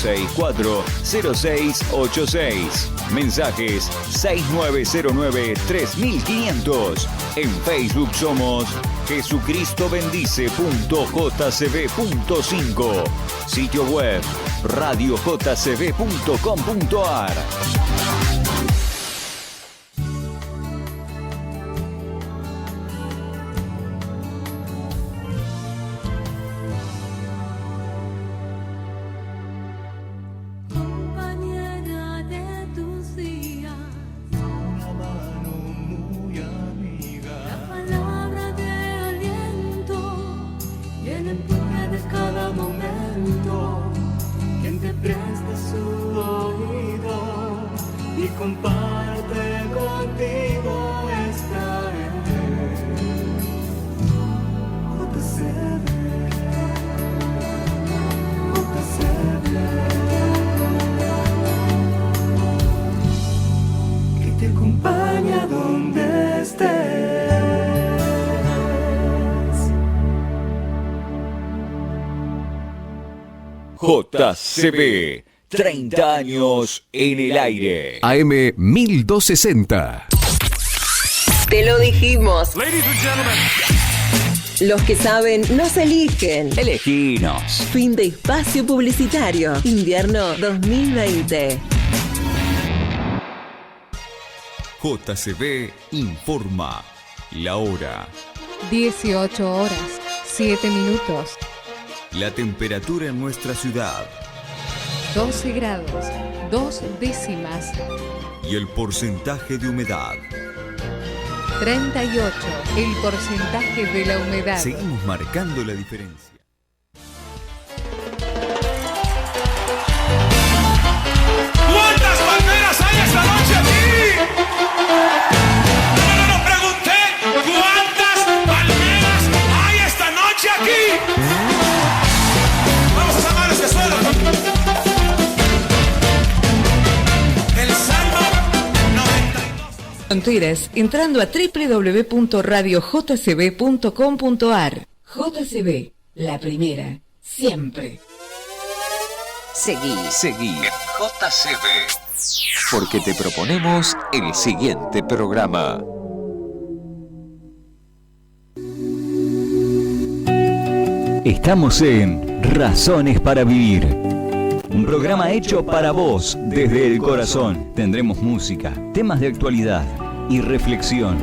640686. Mensajes 6909-3500. En Facebook somos jesucristobendice.jcb.5. Sitio web radiojcb.com.ar. JCB, 30 años en el aire. AM 1260. Te lo dijimos. Ladies and gentlemen. Los que saben nos eligen. Eleginos. Fin de espacio publicitario. Invierno 2020. JCB informa la hora. 18 horas, 7 minutos. La temperatura en nuestra ciudad. 12 grados, 2 décimas. Y el porcentaje de humedad. 38, el porcentaje de la humedad. Seguimos marcando la diferencia. ¿Cuántas palmeras hay esta noche aquí? No, pregunté. ¿Cuántas palmeras hay esta noche aquí? Vamos a llamar ese suelo. El Salmo 92. En Twitter, entrando a www.radiojcb.com.ar. JCB, la primera, siempre. Seguí en JCB. Porque te proponemos el siguiente programa. Estamos en Razones para Vivir. Un programa hecho para vos desde el corazón. Tendremos música, temas de actualidad y reflexión,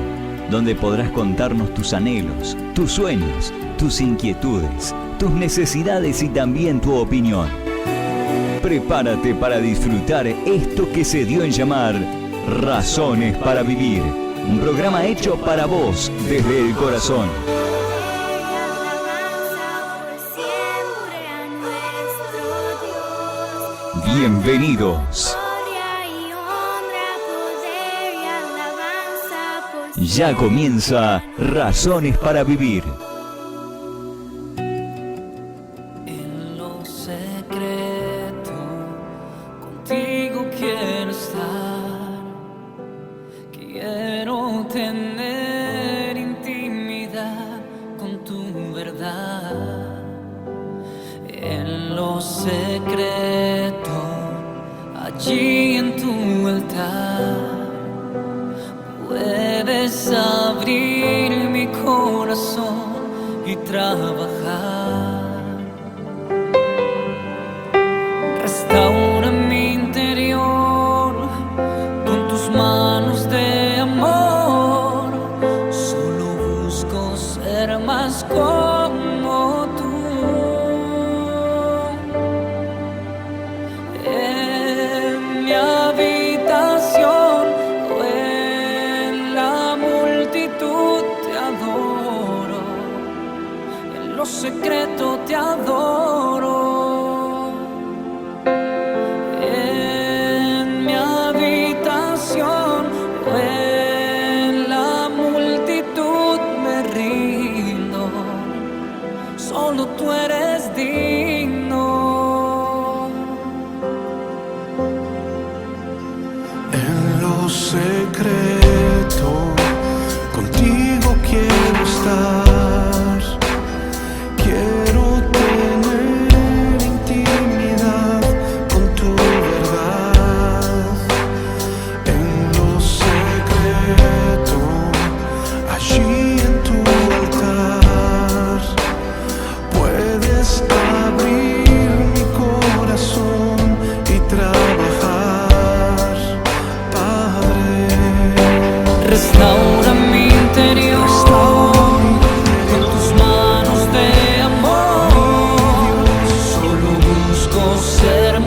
donde podrás contarnos tus anhelos, tus sueños, tus inquietudes, tus necesidades y también tu opinión. Prepárate para disfrutar esto que se dio en llamar Razones para Vivir. Un programa hecho para vos desde el corazón. Bienvenidos. Ya comienza Razones para Vivir. En lo secreto, contigo quiero estar. Quiero tener intimidad con tu verdad. En lo secreto, allí en tu altar, puedes abrir mi corazón y trabajar. Restaura mi interior con tus manos de amor. Solo busco ser más como tú. En mi habitación o en la multitud te adoro. En lo secreto te adoro. En mi habitación o en la multitud me rindo. Solo tú eres digno. En lo secreto, contigo quiero estar. Quiero tener intimidad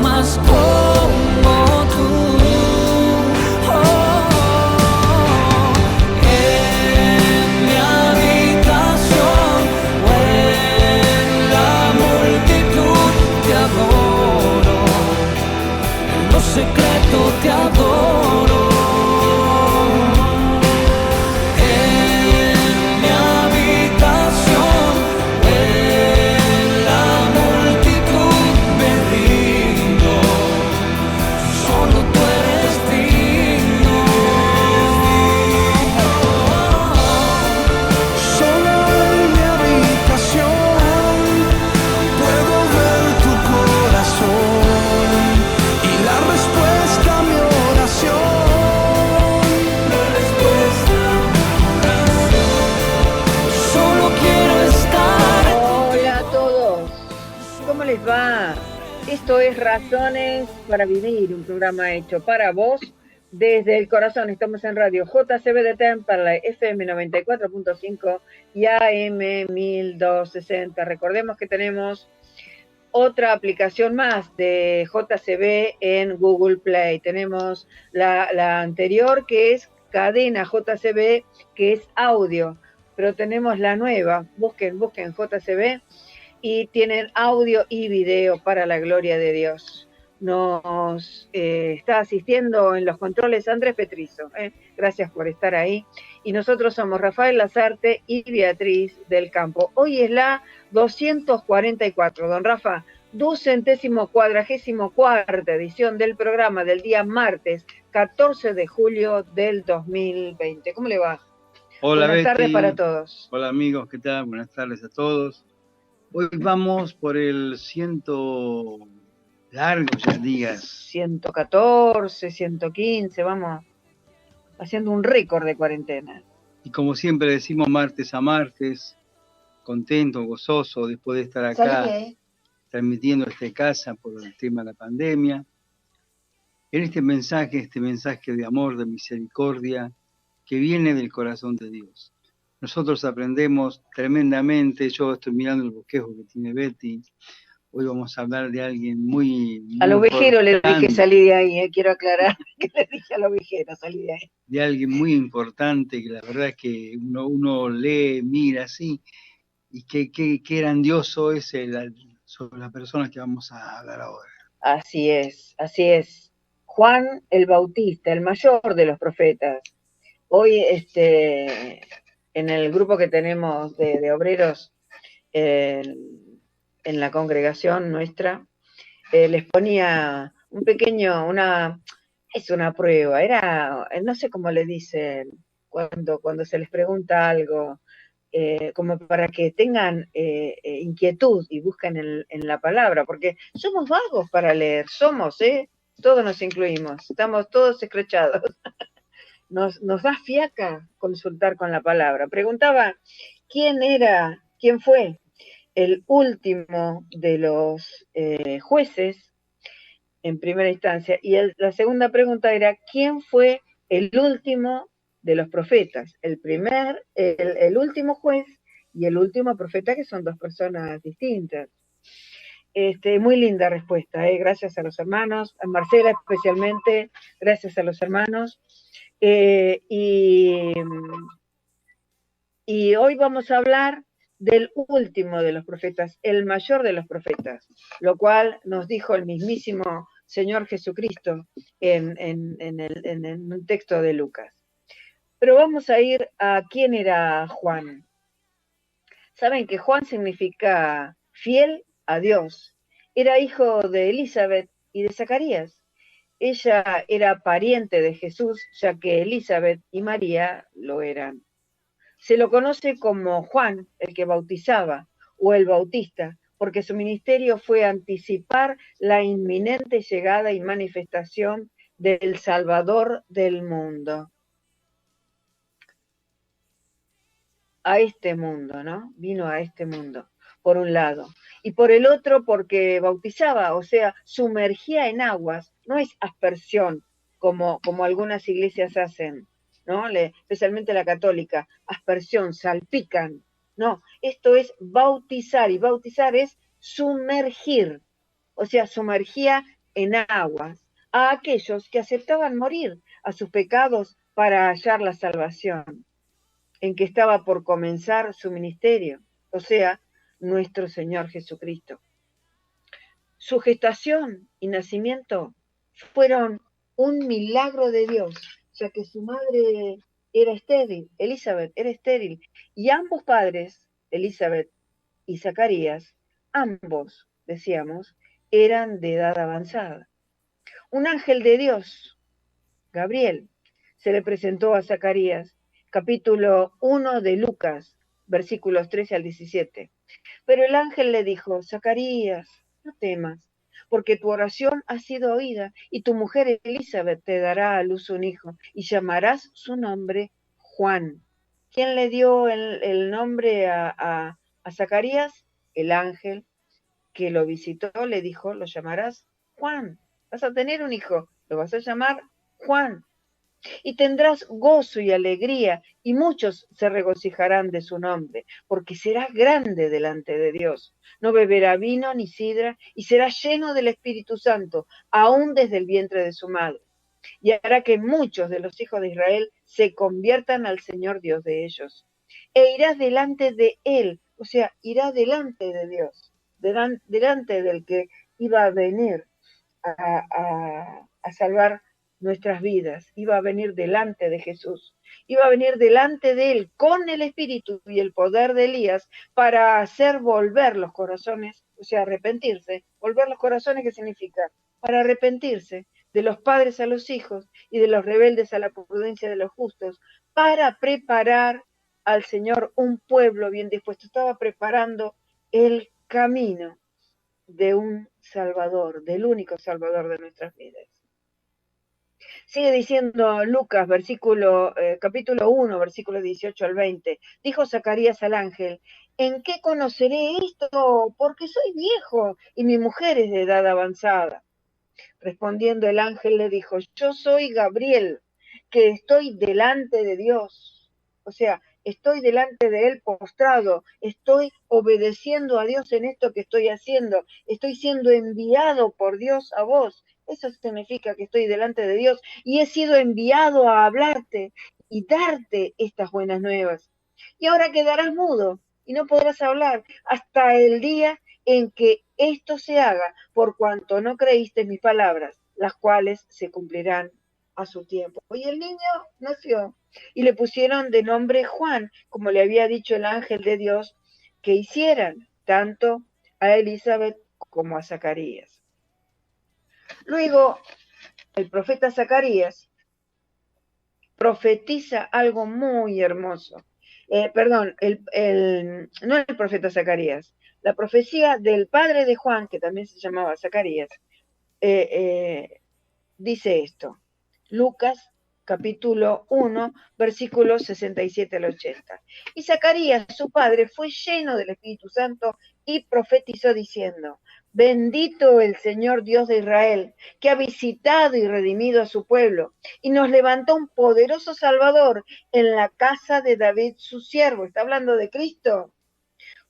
más como tú. En mi habitación o en la multitud te adoro, en lo secreto te adoro. Va. Esto es Razones para Vivir, un programa hecho para vos desde el corazón. Estamos en radio JCB de Temperley, FM 94.5 y AM 1260. Recordemos que tenemos otra aplicación más de JCB en Google Play. Tenemos la anterior, que es Cadena JCB, que es audio, pero tenemos la nueva. Busquen JCB. Y tienen audio y video para la gloria de Dios. Nos está asistiendo en los controles Andrés Petrizo. Gracias por estar ahí. Y nosotros somos Rafael Lazarte y Beatriz del Campo. Hoy es la 244, don Rafa, 244ª edición del programa del día martes 14 de julio del 2020. ¿Cómo le va? Hola, buenas tardes Betty. Para todos. Hola amigos, ¿qué tal? Buenas tardes a todos. Hoy vamos por el largo ya días. 114, 115, vamos haciendo un récord de cuarentena. Y como siempre decimos, martes a martes, contento, gozoso, después de estar acá transmitiendo desde casa por el tema de la pandemia. En este mensaje de amor, de misericordia, que viene del corazón de Dios. Nosotros aprendemos tremendamente. Yo estoy mirando el bosquejo que tiene Betty. Hoy vamos a hablar de alguien muy al ovejero importante. Le dije salí de ahí, quiero aclarar que le dije al ovejero salí de ahí. De alguien muy importante, que la verdad es que uno lee, mira así, y qué grandioso es sobre la persona que vamos a hablar ahora. Así es. Juan el Bautista, el mayor de los profetas. Hoy en el grupo que tenemos de obreros en la congregación nuestra, les ponía es una prueba, no sé cómo le dicen cuando se les pregunta algo, como para que tengan inquietud y busquen en la palabra, porque somos vagos para leer, todos nos incluimos, estamos todos escrachados. Nos da fiaca consultar con la palabra. Preguntaba quién fue el último de los jueces en primera instancia, y la segunda pregunta era quién fue el último de los profetas, el último juez y el último profeta, que son dos personas distintas. Muy linda respuesta, gracias a los hermanos, a Marcela especialmente, gracias a los hermanos. Y hoy vamos a hablar del último de los profetas, el mayor de los profetas, lo cual nos dijo el mismísimo Señor Jesucristo en un texto de Lucas. Pero vamos a ir a quién era Juan. Saben que Juan significa fiel a Dios. Era hijo de Elizabeth y de Zacarías. Ella era pariente de Jesús, ya que Elizabeth y María lo eran. Se lo conoce como Juan, el que bautizaba, o el Bautista, porque su ministerio fue anticipar la inminente llegada y manifestación del Salvador del mundo. A este mundo, ¿no? Vino a este mundo, por un lado. Y por el otro, porque bautizaba, o sea, sumergía en aguas. No es aspersión, como algunas iglesias hacen, ¿no? Especialmente la católica, aspersión, salpican. No, esto es bautizar, y bautizar es sumergir. O sea, sumergía en aguas a aquellos que aceptaban morir a sus pecados para hallar la salvación, en que estaba por comenzar su ministerio, o sea, nuestro Señor Jesucristo. Su gestación y nacimiento fueron un milagro de Dios, ya que su madre era estéril, Elizabeth era estéril, y ambos padres, Elizabeth y Zacarías, ambos, decíamos, eran de edad avanzada. Un ángel de Dios, Gabriel, se le presentó a Zacarías, capítulo 1 de Lucas, versículos 13 al 17. Pero el ángel le dijo: Zacarías, no temas, porque tu oración ha sido oída, y tu mujer Elizabeth te dará a luz un hijo, y llamarás su nombre Juan. ¿Quién le dio el nombre a Zacarías? El ángel que lo visitó le dijo: lo llamarás Juan. Vas a tener un hijo, lo vas a llamar Juan. Y tendrás gozo y alegría, y muchos se regocijarán de su nombre, porque será grande delante de Dios. No beberá vino ni sidra, y será lleno del Espíritu Santo, aún desde el vientre de su madre. Y hará que muchos de los hijos de Israel se conviertan al Señor Dios de ellos. E irás delante de Él, o sea, irá delante de Dios, delante del que iba a venir a salvar nuestras vidas, iba a venir delante de Jesús, iba a venir delante de Él con el Espíritu y el poder de Elías para hacer volver los corazones, o sea, arrepentirse. Volver los corazones, ¿qué significa? Para arrepentirse de los padres a los hijos y de los rebeldes a la prudencia de los justos, para preparar al Señor un pueblo bien dispuesto. Estaba preparando el camino de un Salvador, del único Salvador de nuestras vidas. Sigue diciendo Lucas, capítulo 1, versículo 18 al 20. Dijo Zacarías al ángel: ¿en qué conoceré esto? Porque soy viejo y mi mujer es de edad avanzada. Respondiendo el ángel le dijo: yo soy Gabriel, que estoy delante de Dios. O sea, estoy delante de Él postrado, estoy obedeciendo a Dios en esto que estoy haciendo, estoy siendo enviado por Dios a vos. Eso significa que estoy delante de Dios y he sido enviado a hablarte y darte estas buenas nuevas. Y ahora quedarás mudo y no podrás hablar hasta el día en que esto se haga, por cuanto no creíste mis palabras, las cuales se cumplirán a su tiempo. Y el niño nació y le pusieron de nombre Juan, como le había dicho el ángel de Dios que hicieran, tanto a Elizabeth como a Zacarías. Luego, el profeta Zacarías profetiza algo muy hermoso. No el profeta Zacarías, la profecía del padre de Juan, que también se llamaba Zacarías, dice esto. Lucas capítulo 1, versículos 67 al 80. Y Zacarías, su padre, fue lleno del Espíritu Santo y profetizó diciendo: bendito el Señor Dios de Israel, que ha visitado y redimido a su pueblo, y nos levantó un poderoso Salvador en la casa de David, su siervo. Está hablando de Cristo,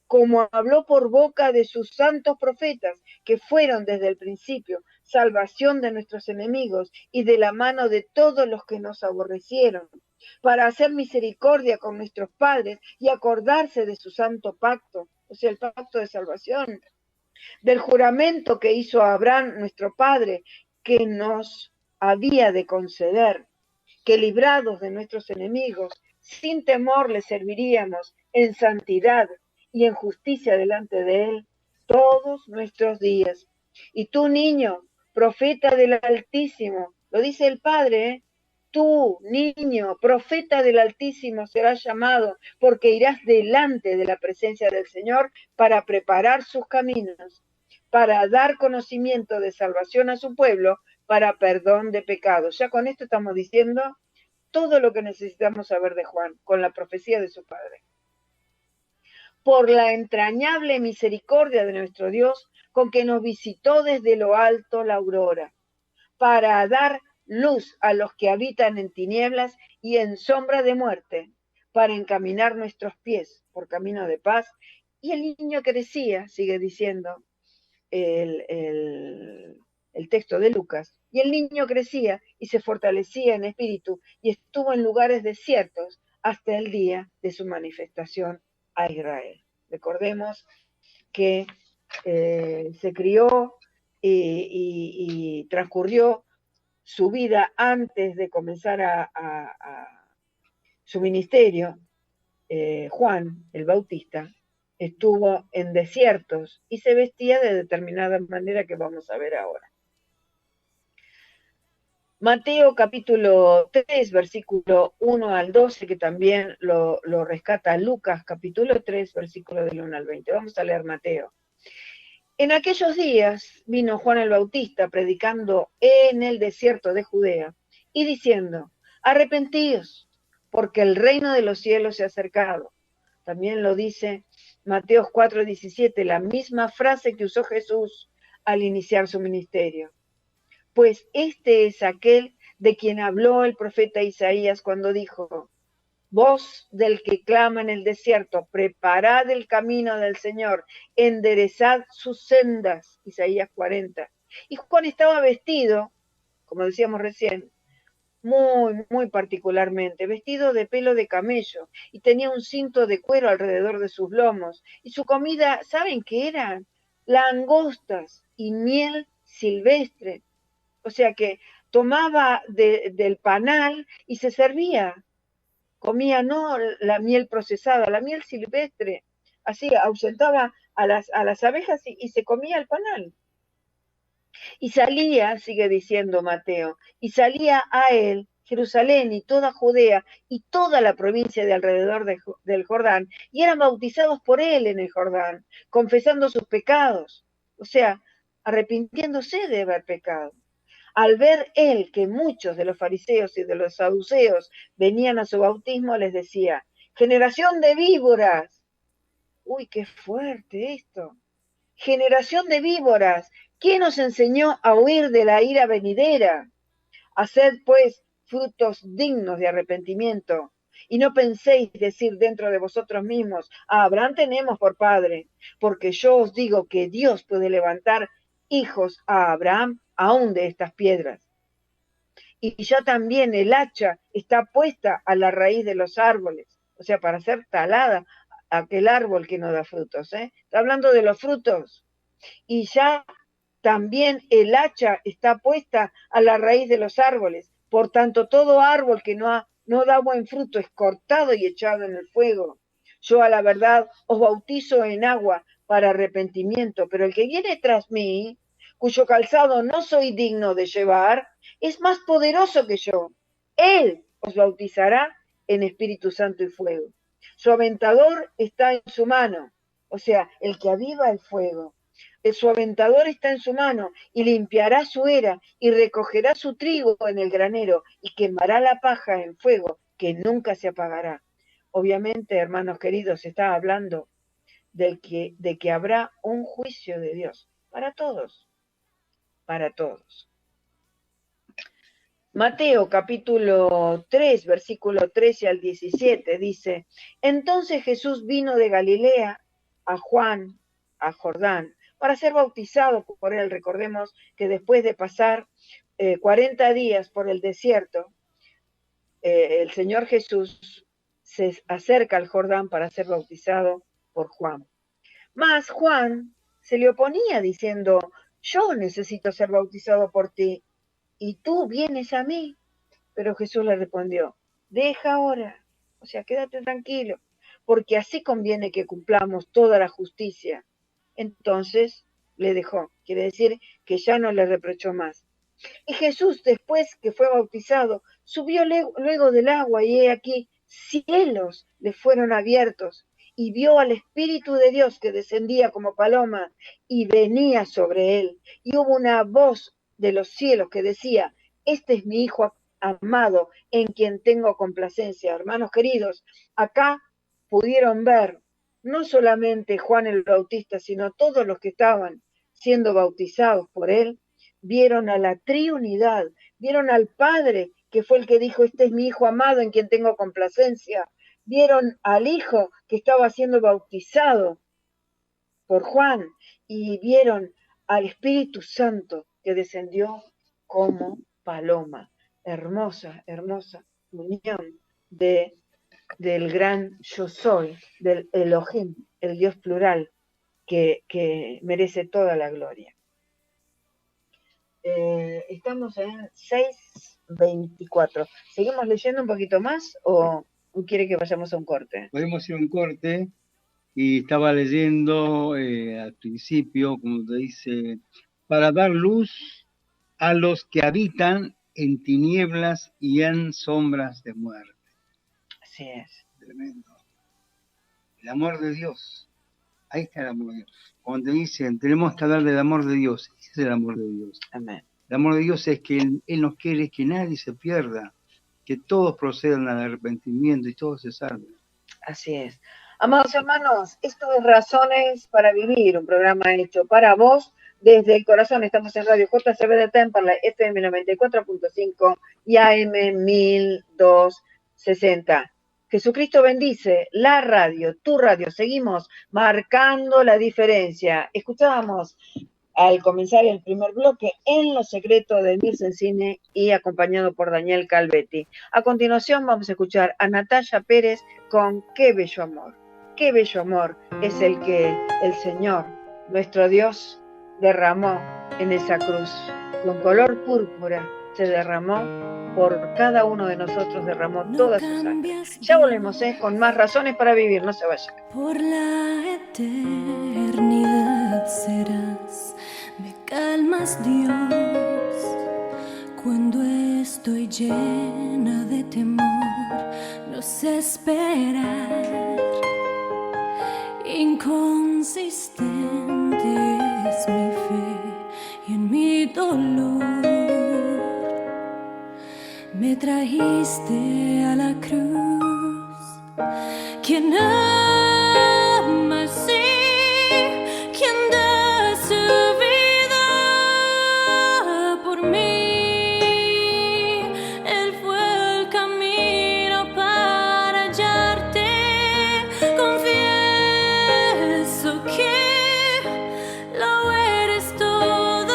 como habló por boca de sus santos profetas, que fueron desde el principio salvación de nuestros enemigos y de la mano de todos los que nos aborrecieron, para hacer misericordia con nuestros padres y acordarse de su santo pacto, o sea, el pacto de salvación, del juramento que hizo a Abraham, nuestro padre, que nos había de conceder, que librados de nuestros enemigos, sin temor le serviríamos en santidad y en justicia delante de Él todos nuestros días. Y tú, niño, profeta del Altísimo, lo dice el Padre, tú, niño, profeta del Altísimo, serás llamado, porque irás delante de la presencia del Señor para preparar sus caminos, para dar conocimiento de salvación a su pueblo, para perdón de pecados. Ya con esto estamos diciendo todo lo que necesitamos saber de Juan, con la profecía de su padre. Por la entrañable misericordia de nuestro Dios, con que nos visitó desde lo alto la aurora, para dar luz a los que habitan en tinieblas y en sombra de muerte, para encaminar nuestros pies por camino de paz. Y el niño crecía, sigue diciendo el el texto de Lucas, y el niño crecía y se fortalecía en espíritu y estuvo en lugares desiertos hasta el día de su manifestación a Israel. Recordemos que se crió y transcurrió su vida antes de comenzar a su ministerio. Juan el Bautista estuvo en desiertos y se vestía de determinada manera que vamos a ver ahora. Mateo capítulo 3, versículo 1 al 12, que también lo rescata Lucas capítulo 3, versículo del 1 al 20. Vamos a leer Mateo. En aquellos días vino Juan el Bautista predicando en el desierto de Judea y diciendo, arrepentíos, porque el reino de los cielos se ha acercado. También lo dice Mateo 4:17, la misma frase que usó Jesús al iniciar su ministerio. Pues este es aquel de quien habló el profeta Isaías cuando dijo, voz del que clama en el desierto, preparad el camino del Señor, enderezad sus sendas, Isaías 40. Y Juan estaba vestido, como decíamos recién, muy particularmente, vestido de pelo de camello, y tenía un cinto de cuero alrededor de sus lomos, y su comida, ¿saben qué eran? Langostas y miel silvestre. O sea que tomaba del panal y se servía. Comía no la miel procesada, la miel silvestre. Así ahuyentaba a las abejas y se comía el panal. Y salía, sigue diciendo Mateo, y salía a él Jerusalén y toda Judea y toda la provincia de alrededor del Jordán, y eran bautizados por él en el Jordán, confesando sus pecados, o sea, arrepintiéndose de haber pecado. Al ver él que muchos de los fariseos y de los saduceos venían a su bautismo, les decía, generación de víboras. Uy, qué fuerte esto. Generación de víboras, ¿quién os enseñó a huir de la ira venidera? Haced, pues, frutos dignos de arrepentimiento. Y no penséis decir dentro de vosotros mismos, a Abraham tenemos por padre, porque yo os digo que Dios puede levantar hijos a Abraham aún de estas piedras. Y ya también el hacha está puesta a la raíz de los árboles, o sea, para ser talada aquel árbol que no da frutos. Está hablando de los frutos. Y ya también el hacha está puesta a la raíz de los árboles. Por tanto, todo árbol que no da buen fruto es cortado y echado en el fuego. Yo a la verdad os bautizo en agua para arrepentimiento, pero el que viene tras mí, cuyo calzado no soy digno de llevar, es más poderoso que yo. Él os bautizará en Espíritu Santo y fuego. Su aventador está en su mano, o sea, el que aviva el fuego. Su aventador está en su mano y limpiará su era y recogerá su trigo en el granero y quemará la paja en fuego que nunca se apagará. Obviamente, hermanos queridos, está hablando de que habrá un juicio de Dios para todos. Para todos. Mateo capítulo 3, versículo 13 al 17 dice, entonces Jesús vino de Galilea a Juan, a Jordán, para ser bautizado por él. Recordemos que después de pasar 40 días por el desierto, el Señor Jesús se acerca al Jordán para ser bautizado por Juan. Mas Juan se le oponía diciendo, yo necesito ser bautizado por ti, y tú vienes a mí. Pero Jesús le respondió, deja ahora, o sea, quédate tranquilo, porque así conviene que cumplamos toda la justicia. Entonces le dejó, quiere decir que ya no le reprochó más. Y Jesús, después que fue bautizado, subió luego del agua, y he aquí, cielos le fueron abiertos, y vio al Espíritu de Dios que descendía como paloma y venía sobre él. Y hubo una voz de los cielos que decía, este es mi Hijo amado, en quien tengo complacencia. Hermanos queridos, acá pudieron ver no solamente Juan el Bautista, sino todos los que estaban siendo bautizados por él, vieron a la triunidad, vieron al Padre, que fue el que dijo, este es mi Hijo amado, en quien tengo complacencia, vieron al Hijo que estaba siendo bautizado por Juan, y vieron al Espíritu Santo que descendió como paloma. Hermosa, hermosa unión del gran yo soy, del Elohim, el Dios plural, que merece toda la gloria. Estamos en 6:24. ¿Seguimos leyendo un poquito más o quiere que vayamos a un corte? Podemos ir a un corte y estaba leyendo al principio, como te dice, para dar luz a los que habitan en tinieblas y en sombras de muerte. Así es. Tremendo. El amor de Dios. Ahí está el amor de Dios. Cuando te dicen, tenemos que hablar del amor de Dios, ese es el amor de Dios. Amén. El amor de Dios es que Él nos quiere que nadie se pierda, que todos procedan al arrepentimiento y todos se salven. Así es. Amados hermanos, esto es Razones para Vivir, un programa hecho para vos desde el corazón. Estamos en Radio JCB de Temperley, FM 94.5 y AM 1260. Jesucristo bendice la radio, tu radio. Seguimos marcando la diferencia. Escuchábamos al comenzar el primer bloque En lo secreto de Emir Cencine y acompañado por Daniel Calvetti. A continuación vamos a escuchar a Natalia Pérez con Qué bello amor. Qué bello amor es el que el Señor, nuestro Dios, derramó en esa cruz. Con color púrpura se derramó por cada uno de nosotros, derramó toda su sangre. Ya volvemos con más Razones para Vivir, no se vayan. Por la eternidad serás, me calmas Dios, cuando estoy llena de temor, no sé esperar, inconsistente es mi fe y en mi dolor me trajiste a la cruz. ¿Quién ama así? ¿Quién da su vida por mí? Él fue el camino para hallarte. Confieso que lo eres todo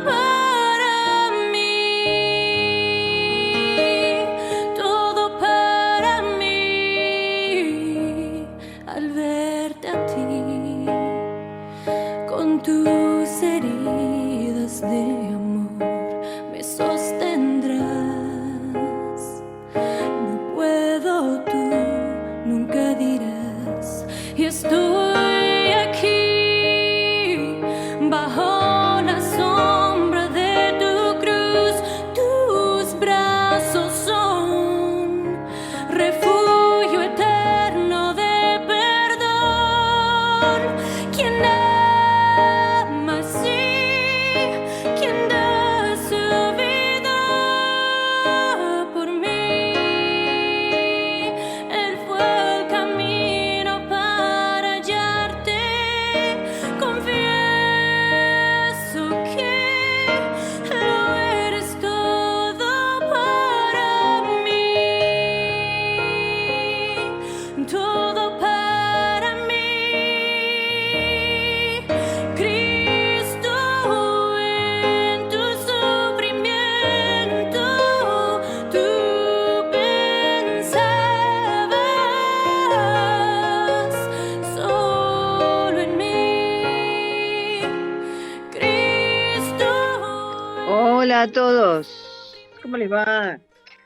para mí, todo para mí. Al verte a ti, con tus heridas de amor me sostendrás. No puedo, tú nunca dirás, y estoy aquí bajo la sombra de tu cruz. Tus brazos son refugio eterno de perdón. ¿Quién ama así? ¿Quién da su vida por mí? Él fue el camino para hallarte. Confieso que lo eres todo para mí, todo para mí. Cristo, en tu sufrimiento tú pensabas solo en mí. Cristo. Hola a todos, ¿cómo les va?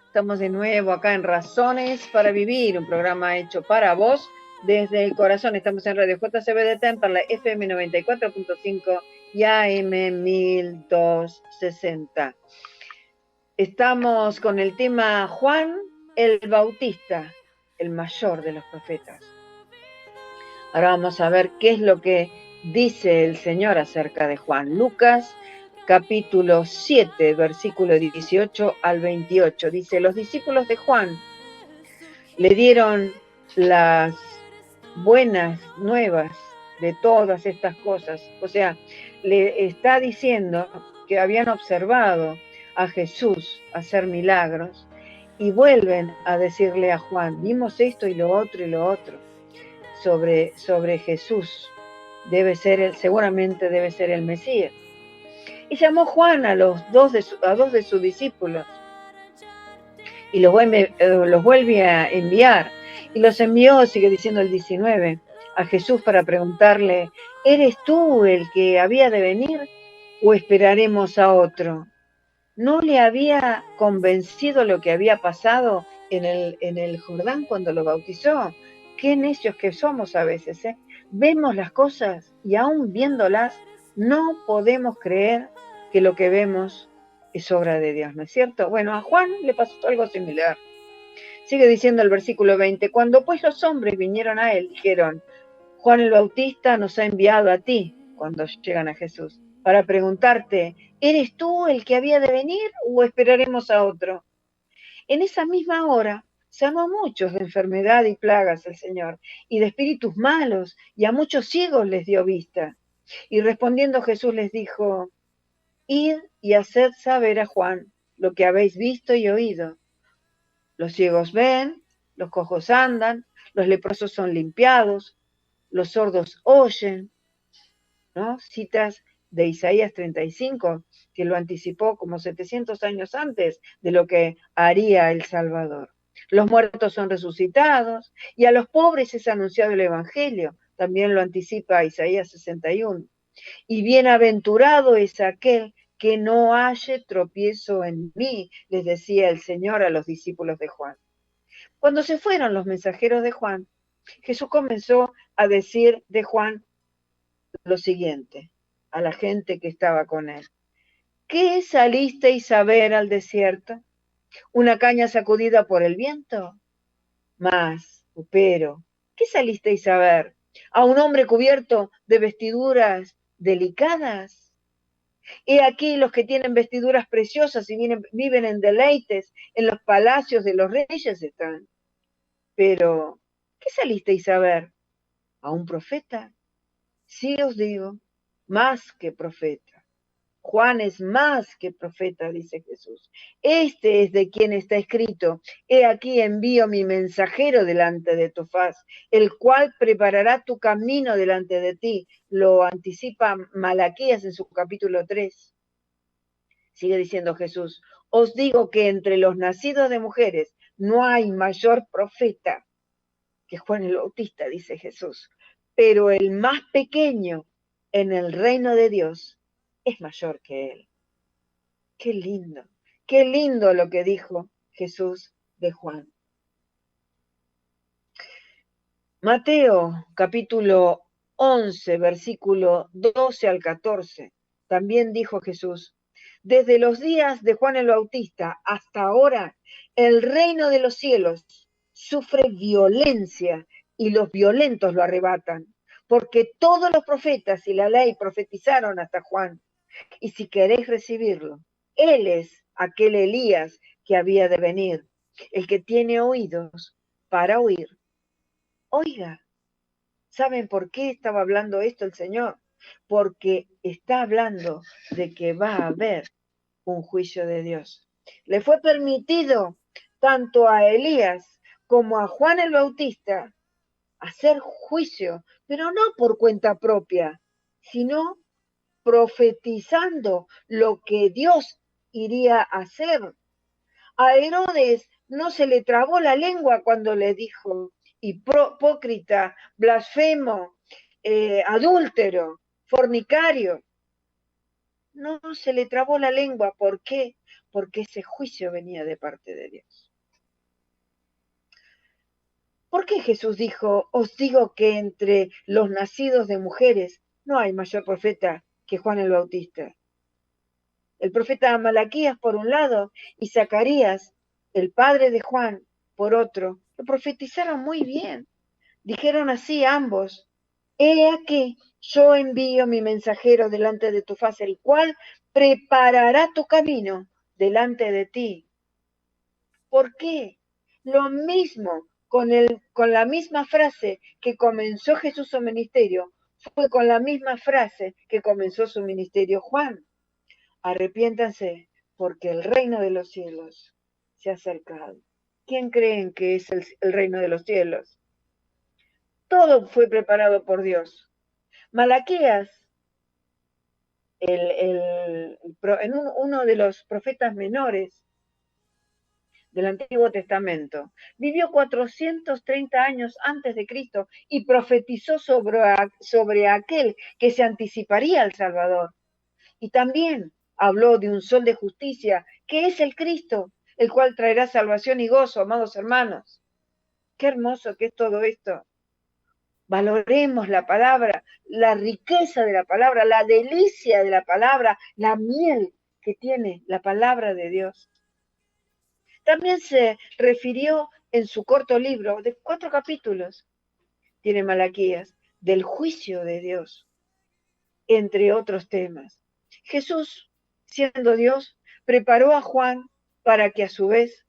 Estamos de nuevo acá en Razones para Vivir, un programa hecho para vos desde el corazón. Estamos en Radio JCB de Temperley, FM 94.5 y AM 1260. Estamos con el tema Juan el Bautista, el mayor de los profetas. Ahora vamos a ver qué es lo que dice el Señor acerca de Juan. Lucas capítulo 7, versículo 18 al 28. Dice, los discípulos de Juan le dieron las buenas nuevas de todas estas cosas. O sea, le está diciendo que habían observado a Jesús hacer milagros y vuelven a decirle a Juan, vimos esto y lo otro sobre Jesús. Seguramente debe ser el Mesías. Y llamó Juan a dos de sus discípulos y los vuelve a enviar. Y los envió, sigue diciendo el 19, a Jesús para preguntarle, ¿eres tú el que había de venir o esperaremos a otro? ¿No le había convencido lo que había pasado en el Jordán cuando lo bautizó? Qué necios que somos a veces, ¿eh? Vemos las cosas y aún viéndolas no podemos creer que lo que vemos es obra de Dios, ¿no es cierto? Bueno, a Juan le pasó algo similar. Sigue diciendo el versículo 20, cuando pues los hombres vinieron a él, dijeron, Juan el Bautista nos ha enviado a ti, cuando llegan a Jesús, para preguntarte, ¿eres tú el que había de venir o esperaremos a otro? En esa misma hora sanó a muchos de enfermedad y plagas el Señor, y de espíritus malos, y a muchos ciegos les dio vista. Y respondiendo Jesús les dijo, id y haced saber a Juan lo que habéis visto y oído. Los ciegos ven, los cojos andan, los leprosos son limpiados, los sordos oyen, ¿no? Citas de Isaías 35, que lo anticipó como 700 años antes de lo que haría el Salvador. Los muertos son resucitados y a los pobres es anunciado el Evangelio, también lo anticipa Isaías 61. Y bienaventurado es aquel que no halle tropiezo en mí, les decía el Señor a los discípulos de Juan. Cuando se fueron los mensajeros de Juan, Jesús comenzó a decir de Juan lo siguiente a la gente que estaba con él. ¿Qué salisteis a ver al desierto? ¿Una caña sacudida por el viento? Mas, pero, ¿qué salisteis a ver? ¿A un hombre cubierto de vestiduras delicadas? He aquí los que tienen vestiduras preciosas y viven en deleites, en los palacios de los reyes están. Pero, ¿qué salisteis a ver? ¿A un profeta? Sí os digo, más que profeta. Juan es más que profeta, dice Jesús. Este es de quien está escrito, he aquí envío mi mensajero delante de tu faz, el cual preparará tu camino delante de ti. Lo anticipa Malaquías en su capítulo 3. Sigue diciendo Jesús, os digo que entre los nacidos de mujeres no hay mayor profeta que Juan el Bautista, dice Jesús, pero el más pequeño en el reino de Dios es mayor que él. Qué lindo lo que dijo Jesús de Juan. Mateo capítulo 11, versículo 12 al 14, también dijo Jesús, desde los días de Juan el Bautista hasta ahora, el reino de los cielos sufre violencia y los violentos lo arrebatan, porque todos los profetas y la ley profetizaron hasta Juan. Y si queréis recibirlo, él es aquel Elías que había de venir, el que tiene oídos para oír. Oiga, ¿saben por qué estaba hablando esto el Señor? Porque está hablando de que va a haber un juicio de Dios. Le fue permitido tanto a Elías como a Juan el Bautista hacer juicio, pero no por cuenta propia, sino profetizando lo que Dios iría a hacer. A Herodes no se le trabó la lengua cuando le dijo hipócrita, blasfemo, adúltero, fornicario. No se le trabó la lengua. ¿Por qué? Porque ese juicio venía de parte de Dios. ¿Por qué Jesús dijo, os digo que entre los nacidos de mujeres no hay mayor profeta que Juan el Bautista? El profeta Malaquías por un lado y Zacarías, el padre de Juan, por otro, lo profetizaron muy bien. Dijeron así ambos, he aquí, yo envío mi mensajero delante de tu faz, el cual preparará tu camino delante de ti. ¿Por qué? Lo mismo con la misma frase que comenzó Jesús su ministerio, fue con la misma frase que comenzó su ministerio Juan. Arrepiéntanse, porque el reino de los cielos se ha acercado. ¿Quién creen que es el reino de los cielos? Todo fue preparado por Dios. Malaquías uno de los profetas menores del Antiguo Testamento. Vivió 430 años antes de Cristo y profetizó sobre aquel que se anticiparía al Salvador. Y también habló de un sol de justicia, que es el Cristo, el cual traerá salvación y gozo, amados hermanos. Qué hermoso que es todo esto. Valoremos la palabra, la riqueza de la palabra, la delicia de la palabra, la miel que tiene la palabra de Dios. También se refirió en su corto libro de 4 capítulos, tiene Malaquías, del juicio de Dios, entre otros temas. Jesús, siendo Dios, preparó a Juan para que a su vez,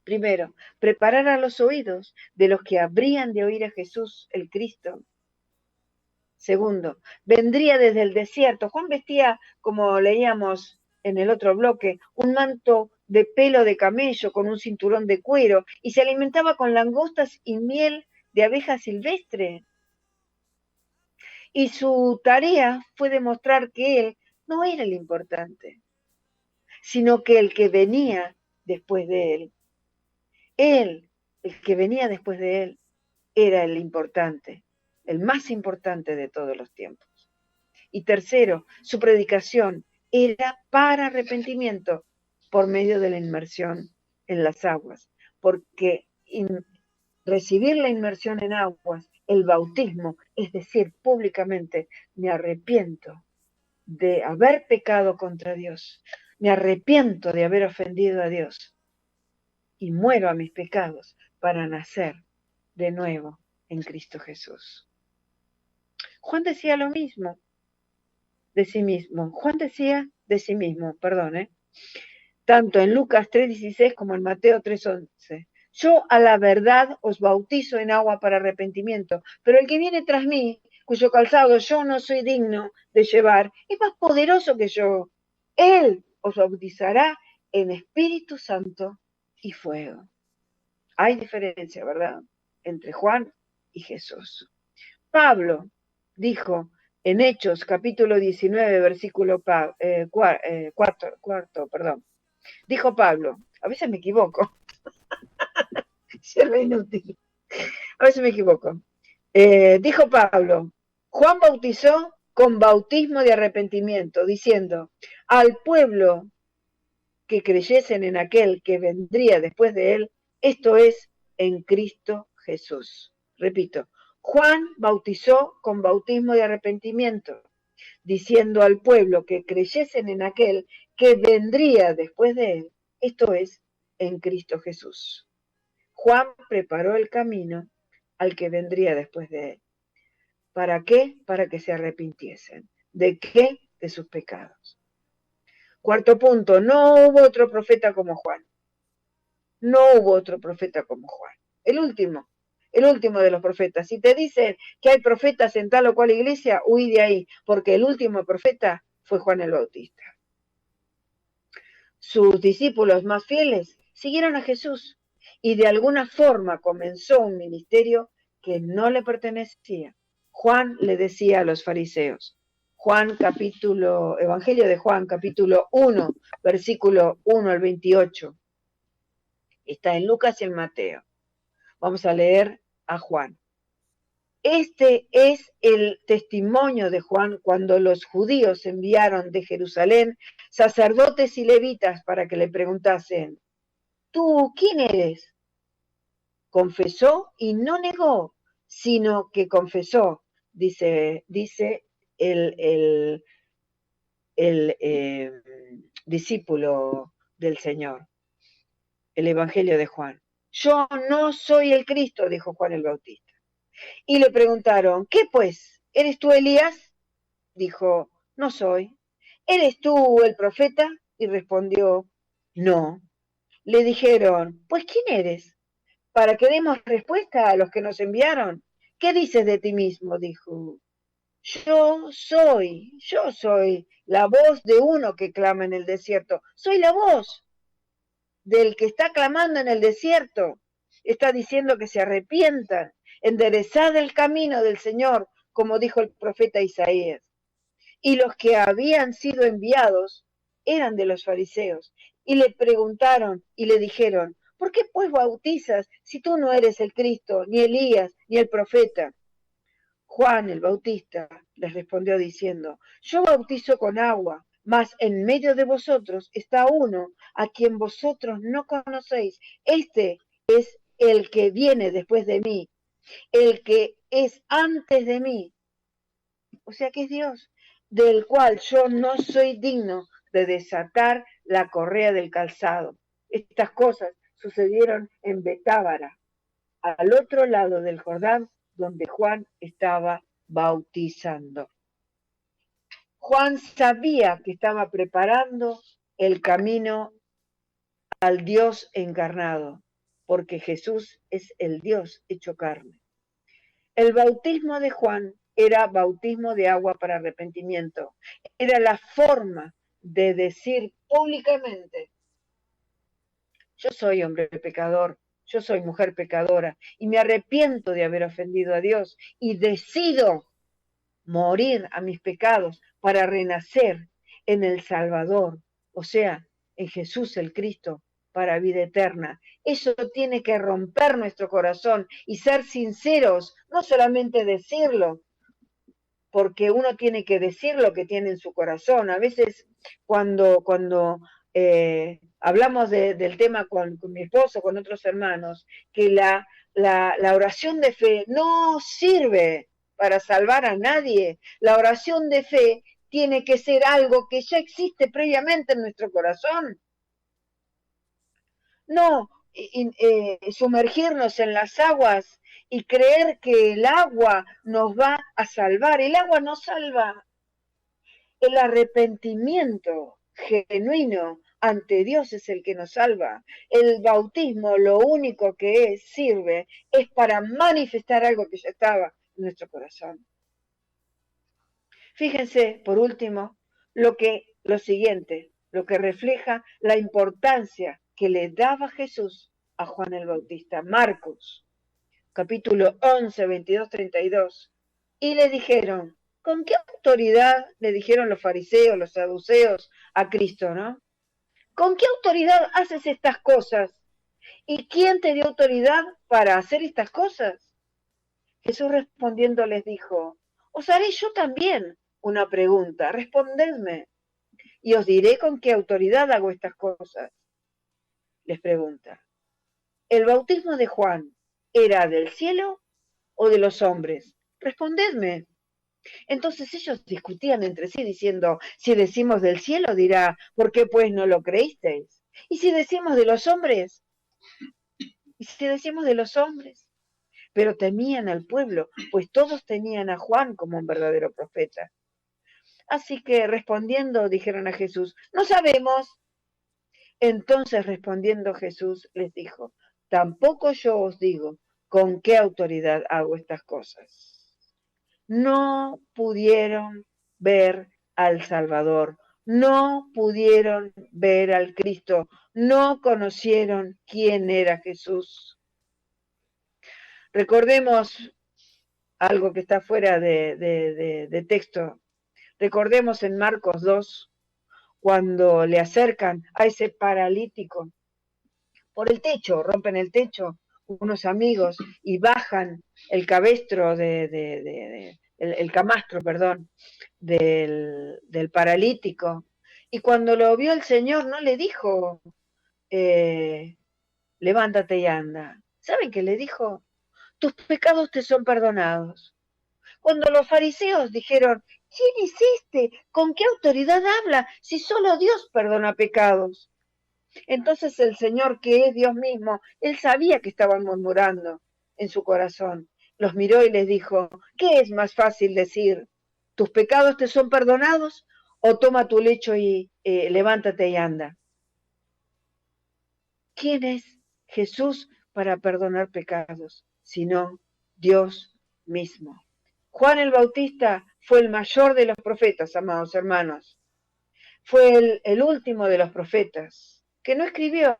primero, preparara los oídos de los que habrían de oír a Jesús, el Cristo. Segundo, vendría desde el desierto. Juan vestía, como leíamos en el otro bloque, un manto de pelo de camello con un cinturón de cuero y se alimentaba con langostas y miel de abeja silvestre. Y su tarea fue demostrar que él no era el importante, sino que el que venía después de él. Él, el que venía después de él, era el importante, el más importante de todos los tiempos. Y tercero, su predicación era para arrepentimiento por medio de la inmersión en las aguas, porque recibir la inmersión en aguas, el bautismo, es decir, públicamente, me arrepiento de haber pecado contra Dios, me arrepiento de haber ofendido a Dios y muero a mis pecados para nacer de nuevo en Cristo Jesús. Juan decía lo mismo de sí mismo. Juan decía de sí mismo, tanto en Lucas 3:16 como en Mateo 3:11. Yo a la verdad os bautizo en agua para arrepentimiento, pero el que viene tras mí, cuyo calzado yo no soy digno de llevar, es más poderoso que yo. Él os bautizará en Espíritu Santo y fuego. Hay diferencia, ¿verdad?, entre Juan y Jesús. Pablo dijo en Hechos capítulo 19, versículo 4, dijo Pablo, a veces me equivoco, sierva inútil, a veces me equivoco, dijo Pablo, Juan bautizó con bautismo de arrepentimiento, diciendo, al pueblo que creyesen en aquel que vendría después de él, esto es, en Cristo Jesús. Repito, Juan bautizó con bautismo de arrepentimiento, diciendo al pueblo que creyesen en aquel que vendría después de él, esto es, en Cristo Jesús. Juan preparó el camino al que vendría después de él. ¿Para qué? Para que se arrepintiesen. ¿De qué? De sus pecados. Cuarto punto, no hubo otro profeta como Juan. No hubo otro profeta como Juan. El último de los profetas. Si te dicen que hay profetas en tal o cual iglesia, huí de ahí, porque el último profeta fue Juan el Bautista. Sus discípulos más fieles siguieron a Jesús y de alguna forma comenzó un ministerio que no le pertenecía. Juan le decía a los fariseos, Evangelio de Juan, capítulo 1, versículo 1 al 28. Está en Lucas y en Mateo. Vamos a leer a Juan. Este es el testimonio de Juan cuando los judíos enviaron de Jerusalén sacerdotes y levitas para que le preguntasen, ¿tú quién eres? Confesó y no negó, sino que confesó, dice el discípulo del Señor, el Evangelio de Juan. Yo no soy el Cristo, dijo Juan el Bautista. Y le preguntaron, ¿qué pues? ¿Eres tú Elías? Dijo, no soy. ¿Eres tú el profeta? Y respondió, no. Le dijeron, pues ¿quién eres? Para que demos respuesta a los que nos enviaron. ¿Qué dices de ti mismo? Dijo, yo soy la voz de uno que clama en el desierto. Soy la voz del que está clamando en el desierto. Está diciendo que se arrepientan, enderezad el camino del Señor, como dijo el profeta Isaías. y los que habían sido enviados eran de los fariseos. Y le preguntaron y le dijeron, ¿por qué pues bautizas si tú no eres el Cristo, ni Elías, ni el profeta? Juan el Bautista les respondió diciendo, yo bautizo con agua, mas en medio de vosotros está uno a quien vosotros no conocéis. Este es el que viene después de mí, el que es antes de mí. O sea que es Dios, del cual yo no soy digno de desatar la correa del calzado. Estas cosas sucedieron en Betábara, al otro lado del Jordán, donde Juan estaba bautizando. Juan sabía que estaba preparando el camino al Dios encarnado, porque Jesús es el Dios hecho carne. El bautismo de Juan era bautismo de agua para arrepentimiento. Era la forma de decir públicamente, yo soy hombre pecador, yo soy mujer pecadora y me arrepiento de haber ofendido a Dios y decido morir a mis pecados para renacer en el Salvador, o sea, en Jesús el Cristo, para vida eterna. Eso tiene que romper nuestro corazón y ser sinceros, no solamente decirlo, porque uno tiene que decir lo que tiene en su corazón. A veces cuando hablamos del tema con mi esposo, con otros hermanos, que la oración de fe no sirve para salvar a nadie. La oración de fe tiene que ser algo que ya existe previamente en nuestro corazón. No sumergirnos en las aguas y creer que el agua nos va a salvar. El agua no salva. El arrepentimiento genuino ante Dios es el que nos salva. El bautismo lo único que sirve es para manifestar algo que ya estaba en nuestro corazón. Fíjense, por último, lo que refleja la importancia que le daba Jesús a Juan el Bautista. Marcos, capítulo 11, 22, 32. Y le dijeron, ¿con qué autoridad le dijeron los fariseos, los saduceos a Cristo, no? ¿Con qué autoridad haces estas cosas? ¿Y quién te dio autoridad para hacer estas cosas? Jesús respondiendo les dijo, os haré yo también una pregunta, respondedme, y os diré con qué autoridad hago estas cosas. Les pregunta, ¿el bautismo de Juan era del cielo o de los hombres? Respondedme. Entonces ellos discutían entre sí diciendo, si decimos del cielo dirá, ¿por qué pues no lo creísteis? Y si decimos de los hombres, pero temían al pueblo, pues todos tenían a Juan como un verdadero profeta. Así que respondiendo dijeron a Jesús, no sabemos. Entonces respondiendo Jesús les dijo, tampoco yo os digo con qué autoridad hago estas cosas. No pudieron ver al Salvador, no pudieron ver al Cristo, no conocieron quién era Jesús. Recordemos algo que está fuera de texto. Recordemos en Marcos 2, cuando le acercan a ese paralítico por el techo, rompen el techo unos amigos y bajan el cabestro el camastro, del paralítico. Y cuando lo vio el Señor no le dijo, levántate y anda. ¿Saben qué le dijo? Tus pecados te son perdonados. Cuando los fariseos dijeron, ¿quién es este? ¿Con qué autoridad habla? Si solo Dios perdona pecados. Entonces el Señor, que es Dios mismo, Él sabía que estaban murmurando en su corazón. Los miró y les dijo, ¿qué es más fácil decir? ¿Tus pecados te son perdonados? ¿O toma tu lecho y levántate y anda? ¿Quién es Jesús para perdonar pecados? Sino Dios mismo. Juan el Bautista fue el mayor de los profetas, amados hermanos. Fue el último de los profetas, que no escribió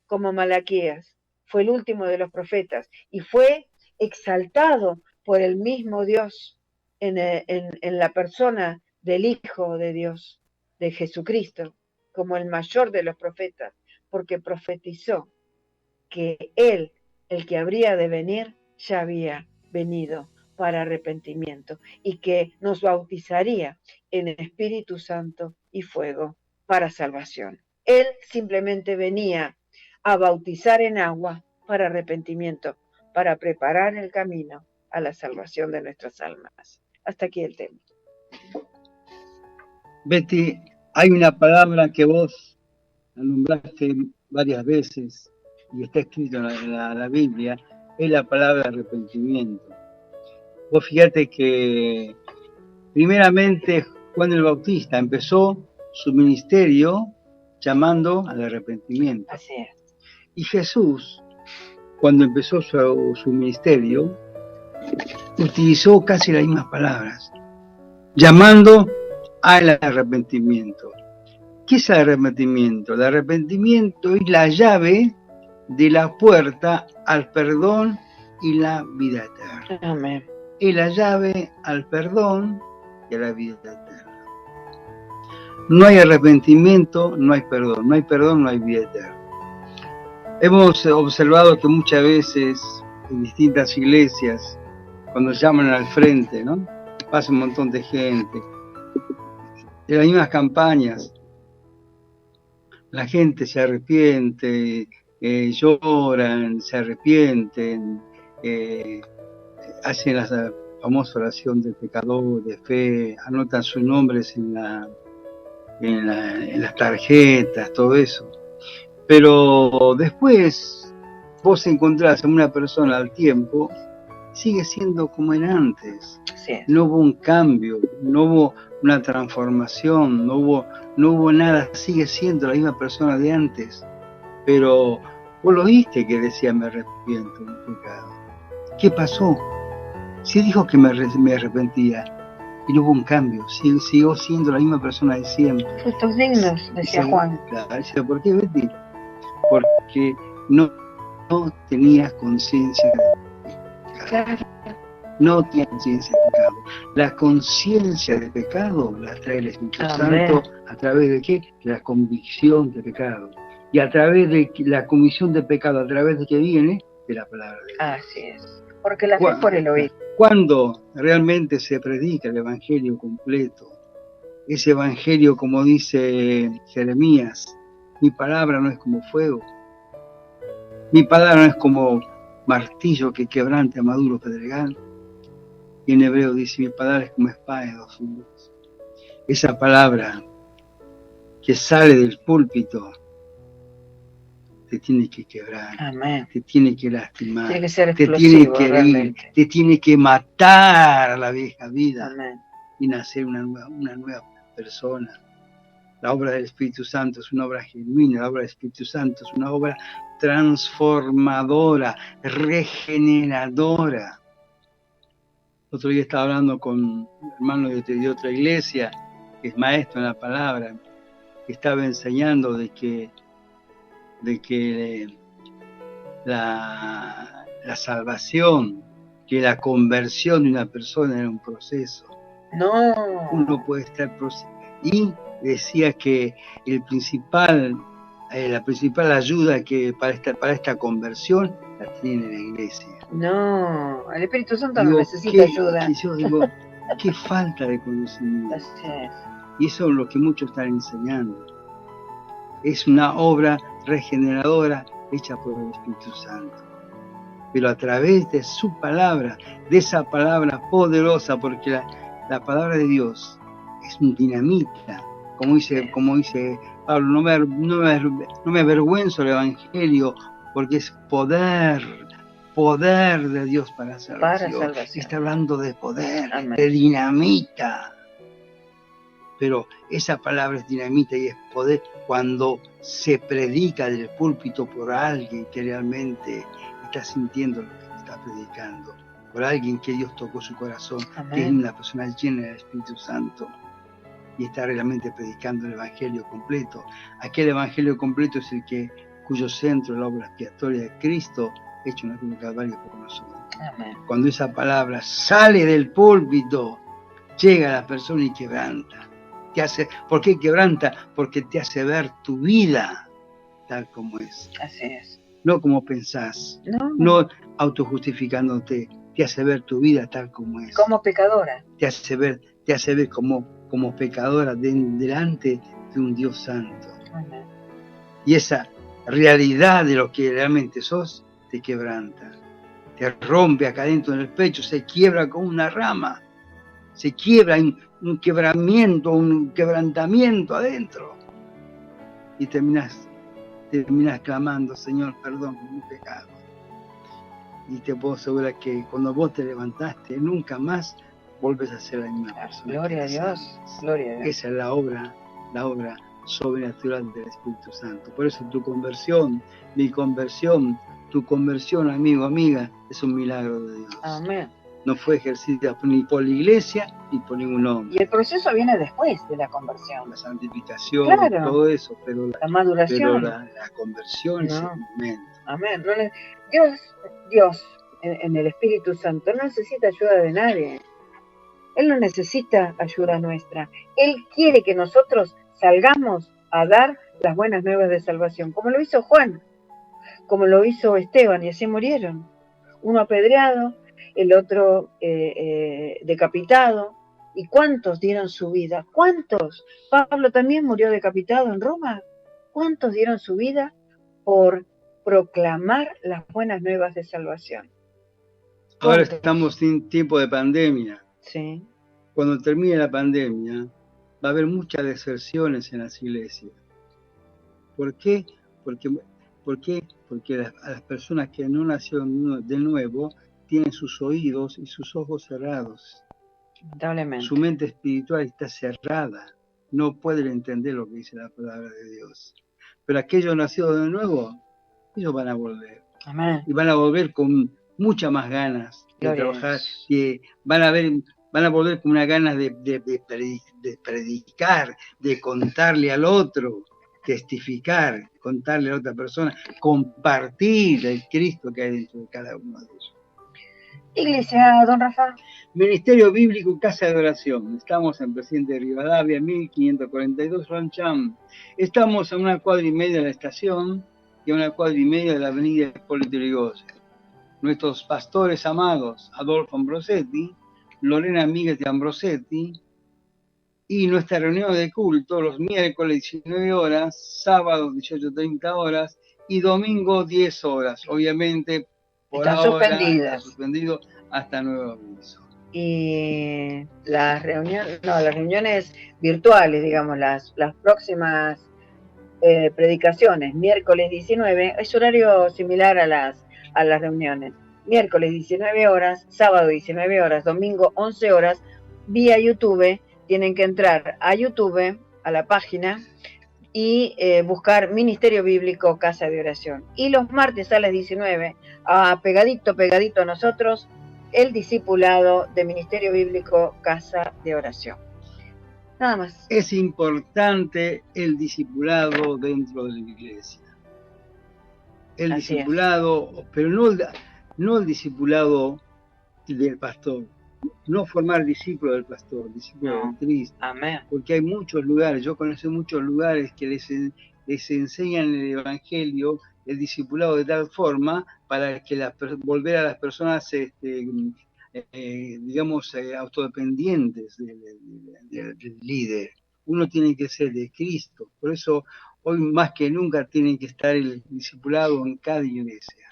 como Malaquías, fue el último de los profetas y fue exaltado por el mismo Dios en la persona del Hijo de Dios, de Jesucristo, como el mayor de los profetas, porque profetizó que Él, el que habría de venir, ya había venido para arrepentimiento y que nos bautizaría en Espíritu Santo y fuego para salvación. Él simplemente venía a bautizar en agua para arrepentimiento, para preparar el camino a la salvación de nuestras almas. Hasta aquí el tema. Betty, hay una palabra que vos la nombraste varias veces y está escrito en la Biblia, es la palabra arrepentimiento. Vos fíjate que primeramente Juan el Bautista empezó su ministerio llamando al arrepentimiento. Así es. Y Jesús, cuando empezó su ministerio, utilizó casi las mismas palabras, llamando al arrepentimiento. ¿Qué es el arrepentimiento? El arrepentimiento es la llave de la puerta al perdón y la vida eterna. Amén. Es la llave al perdón y a la vida eterna. No hay arrepentimiento, no hay perdón. No hay perdón, no hay vida eterna. Hemos observado que muchas veces en distintas iglesias, cuando llaman al frente, ¿no?, pasa un montón de gente. De las mismas campañas, la gente se arrepiente, lloran, se arrepienten, hacen la famosa oración del pecador, de fe, anotan sus nombres en las tarjetas, todo eso. Pero después vos encontrás a una persona al tiempo, sigue siendo como era antes. Así es. No hubo un cambio, no hubo una transformación, no hubo nada, sigue siendo la misma persona de antes. Pero vos lo viste que decía me arrepiento del pecado. ¿Qué pasó? Sí dijo que me arrepentía y no hubo un cambio, siguió siendo la misma persona de siempre. Frutos dignos, decía Juan. Claro, ¿por qué, Betty? Porque no tenía conciencia de pecado. No tenía conciencia de pecado. La conciencia de pecado la trae el Espíritu Santo a través de ¿qué? La convicción de pecado. Y a través de la comisión de pecado, a través de que viene de la palabra de Dios. Así es. Porque la fe por el oír. Cuando realmente se predica el Evangelio completo, ese Evangelio, como dice Jeremías, mi palabra no es como fuego, mi palabra no es como martillo que quebrante a maduro pedregal, y en hebreo dice, mi palabra es como espada de dos filos. Esa palabra que sale del púlpito te tiene que quebrar. Amén. Te tiene que lastimar, tiene que ser te tiene que herir, te tiene que matar a la vieja vida. Amén. Y nacer una nueva persona. La obra del Espíritu Santo es una obra genuina, la obra del Espíritu Santo es una obra transformadora, regeneradora. Otro día estaba hablando con un hermano de otra iglesia, que es maestro en la palabra, que estaba enseñando de que la salvación, que la conversión de una persona era un proceso. No. Uno puede estar y decía que la principal ayuda que para esta conversión la tiene la iglesia. No, el Espíritu Santo no necesita ayuda. Y yo digo, qué falta de conocimiento. Así es. Y eso es lo que muchos están enseñando. Es una obra regeneradora hecha por el Espíritu Santo. Pero a través de su palabra, de esa palabra poderosa, porque la palabra de Dios es un dinamita, como dice Pablo, no me avergüenzo del Evangelio, porque es poder de Dios para salvación. Está hablando de poder, amén, de dinamita. Pero esa palabra es dinamita y es poder cuando se predica del púlpito por alguien que realmente está sintiendo lo que está predicando, por alguien que Dios tocó su corazón, amén, que es una persona llena del Espíritu Santo y está realmente predicando el Evangelio completo. Aquel Evangelio completo es el cuyo centro es la obra expiatoria de Cristo, hecho en la cruz del Calvario por nosotros. Amén. Cuando esa palabra sale del púlpito, llega a la persona y quebranta. ¿Por qué quebranta? Porque te hace ver tu vida tal como es. Así es. No como pensás, no autojustificándote, te hace ver tu vida tal como es. Como pecadora. Te hace ver como pecadora delante de un Dios santo. Y esa realidad de lo que realmente sos te quebranta, te rompe acá adentro en el pecho, se quiebra como una rama, se quiebra un quebramiento, un quebrantamiento adentro. Y terminás clamando, Señor, perdón por mi pecado. Y te puedo asegurar que cuando vos te levantaste, nunca más volves a ser la misma persona. Gloria a Dios, gloria a Dios. Esa es la obra sobrenatural del Espíritu Santo. Por eso tu conversión, mi conversión, tu conversión, amigo, amiga, es un milagro de Dios. Amén. No fue ejercida ni por la iglesia ni por ningún hombre. Y el proceso viene después de la conversión. La santificación, claro, todo eso, pero la maduración. Pero la conversión es el momento. Amén. Dios en el Espíritu Santo no necesita ayuda de nadie. Él no necesita ayuda nuestra. Él quiere que nosotros salgamos a dar las buenas nuevas de salvación, como lo hizo Juan, como lo hizo Esteban, y así murieron. Uno apedreado, el otro decapitado. ¿Y cuántos dieron su vida? ¿Cuántos? Pablo también murió decapitado en Roma. ¿Cuántos dieron su vida por proclamar las buenas nuevas de salvación? Ahora estamos en tiempo de pandemia. Sí. Cuando termine la pandemia, va a haber muchas deserciones en las iglesias. ¿Por qué? Porque a las personas que no nacieron de nuevo tienen sus oídos y sus ojos cerrados. Lamentablemente. Su mente espiritual está cerrada. No pueden entender lo que dice la palabra de Dios. Pero aquellos nacidos de nuevo, ellos van a volver. Amén. Y van a volver con muchas más ganas de trabajar. Y van a volver con unas ganas de predicar, de contarle al otro, testificar, contarle a la otra persona, compartir el Cristo que hay dentro de cada uno de ellos. Iglesia, don Rafa. Ministerio Bíblico Casa de Oración. Estamos en Presidente Rivadavia, 1542 Rancham. Estamos a 1 cuadra y media de la estación y a 1 cuadra y media de la avenida Hipólito Yrigoyen. Nuestros pastores amados, Adolfo Ambrosetti, Lorena Míguez de Ambrosetti, y nuestra reunión de culto los miércoles 19 horas, sábados 18:30 horas y domingo 10 horas. Obviamente, por ahora está suspendido hasta nuevo aviso. Y las reuniones virtuales, digamos, las próximas predicaciones, miércoles 19, es horario similar a las reuniones. Miércoles 19 horas, sábado 19 horas, domingo 11 horas, vía YouTube. Tienen que entrar a YouTube, a la página, y buscar Ministerio Bíblico Casa de Oración. Y los martes a las 19, pegadito a nosotros, el discipulado de Ministerio Bíblico Casa de Oración. Nada más. Es importante el discipulado dentro de la iglesia. El Así discipulado, pero no el discipulado del pastor. No formar discípulo del pastor, discípulo del Cristo. Amén. Porque hay muchos lugares, yo conozco muchos lugares que les enseñan el Evangelio, el discipulado de tal forma para que volver a las personas, autodependientes del líder. Uno tiene que ser de Cristo. Por eso hoy más que nunca tiene que estar el discipulado en cada iglesia.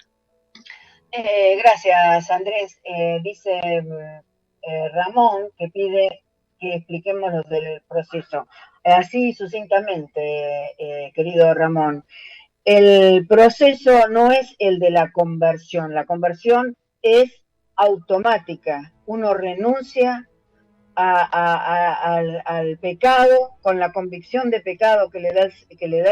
Gracias, Andrés. Dice Ramón que pide que expliquemos lo del proceso. Así sucintamente, querido Ramón. El proceso no es el de la conversión. La conversión es automática. Uno renuncia al pecado con la convicción de pecado que le da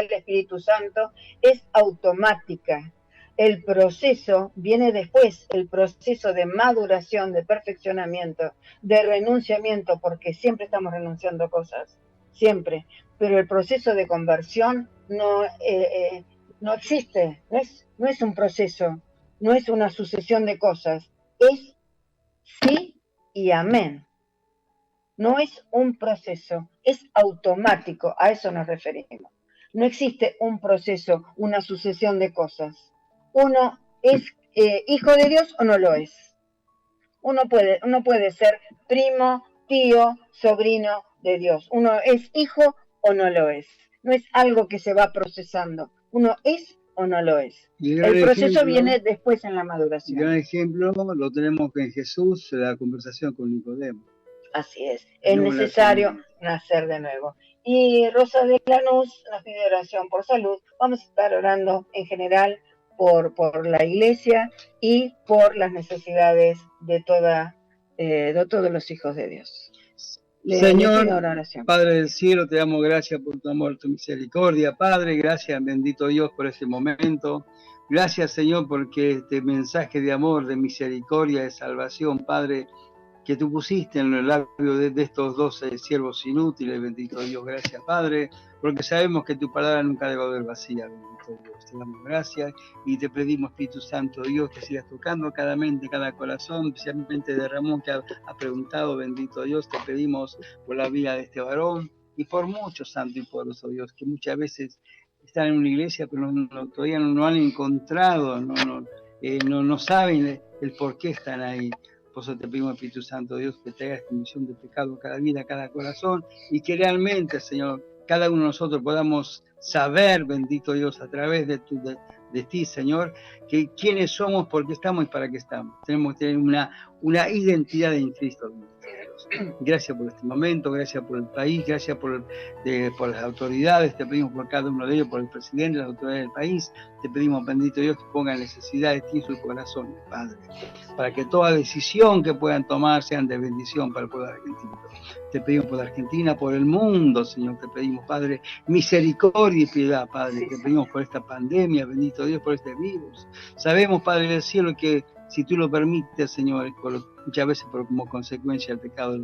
el Espíritu Santo. Es automática. El proceso viene después, el proceso de maduración, de perfeccionamiento, de renunciamiento, porque siempre estamos renunciando cosas, siempre. Pero el proceso de conversión no existe, no es un proceso, no es una sucesión de cosas, es sí y amén. No es un proceso, es automático, a eso nos referimos. No existe un proceso, una sucesión de cosas. Uno es hijo de Dios o no lo es. Uno puede ser primo, tío, sobrino de Dios. Uno es hijo o no lo es. No es algo que se va procesando. Uno es o no lo es. El proceso viene después en la maduración. Un gran ejemplo lo tenemos en Jesús, la conversación con Nicodemo. Así es necesario nacer de nuevo. Y Rosa de Lanús nos pide oración por salud. Vamos a estar orando en general por la iglesia y por las necesidades de todos los hijos de Dios. Señor, Padre del cielo, te damos gracias por tu amor, tu misericordia. Padre, gracias, bendito Dios, por este momento. Gracias, Señor, porque este mensaje de amor, de misericordia, de salvación, Padre, que tú pusiste en el labio de estos 12 siervos inútiles, bendito Dios. Gracias, Padre, porque sabemos que tu palabra nunca debe volver vacía, bendito Dios. Te damos gracias y te pedimos, Espíritu Santo Dios, que sigas tocando cada mente, cada corazón, especialmente de Ramón, que ha preguntado, bendito Dios. Te pedimos por la vida de este varón y por muchos santos y poderosos Dios, que muchas veces están en una iglesia, pero todavía no han encontrado, no saben el por qué están ahí. Por eso te pedimos, Espíritu Santo Dios, que te hagas comisión de pecado a cada vida, a cada corazón, y que realmente, Señor, cada uno de nosotros podamos saber, bendito Dios, a través de ti, Señor, que quiénes somos, por qué estamos y para qué estamos. Tenemos que tener una identidad en Cristo, bendito Dios. Gracias por este momento, gracias por el país, gracias por las autoridades. Te pedimos por cada uno de ellos, por el presidente, las autoridades del país. Te pedimos, bendito Dios, que pongan necesidades en sus corazones, Padre, para que toda decisión que puedan tomar sean de bendición para el pueblo argentino. Te pedimos por la Argentina, por el mundo, Señor. Te pedimos, Padre, misericordia y piedad, Padre. Te pedimos por esta pandemia, bendito Dios, por este virus. Sabemos, Padre del cielo, que si tú lo permites, Señor, muchas veces como consecuencia del pecado